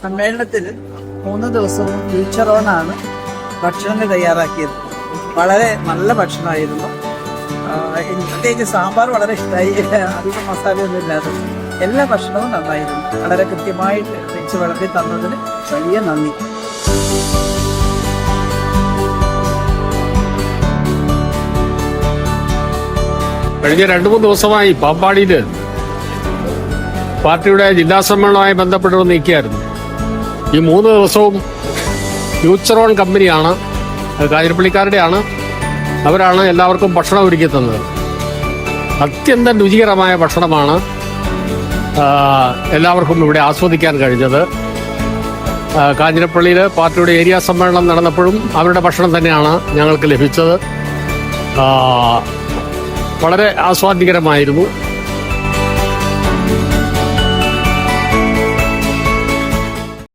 സമ്മേളനത്തിൽ 3 ദിവസവും ഫ്യൂച്ചർ ഓണാണ് ഭക്ഷണങ്ങൾ തയ്യാറാക്കിയത്. വളരെ നല്ല ഭക്ഷണമായിരുന്നു. എനിക്ക് പ്രത്യേകിച്ച് സാമ്പാർ വളരെ ഇഷ്ടമായി. അധികം മസാലയൊന്നും ഇല്ലാതെ എല്ലാ ഭക്ഷണവും നന്നായിരുന്നു. വളരെ കൃത്യമായിട്ട് വെച്ച് വിളമ്പി തന്നതിന് വലിയ നന്ദി. കഴിഞ്ഞ 2-3 ദിവസമായി പാമ്പാടിയിൽ പാർട്ടിയുടെ ജില്ലാ സമ്മേളനവുമായി ബന്ധപ്പെട്ട് നിൽക്കുകയായിരുന്നു. ഈ 3 ദിവസവും ഫ്യൂച്ചർ ഓൺ കമ്പനിയാണ്, കാഞ്ഞിരപ്പള്ളിക്കാരുടെയാണ്. അവരാണ് എല്ലാവർക്കും ഭക്ഷണം ഒരുക്കി തന്നത്. അത്യന്തം രുചികരമായ ഭക്ഷണമാണ് എല്ലാവർക്കും ഇവിടെ ആസ്വദിക്കാൻ കഴിഞ്ഞത്. കാഞ്ഞിരപ്പള്ളിയിൽ പാർട്ടിയുടെ ഏരിയ സമ്മേളനം നടന്നപ്പോഴും അവരുടെ ഭക്ഷണം തന്നെയാണ് ഞങ്ങൾക്ക് ലഭിച്ചത്. വളരെ ആസ്വാദ്യകരമായിരുന്നു.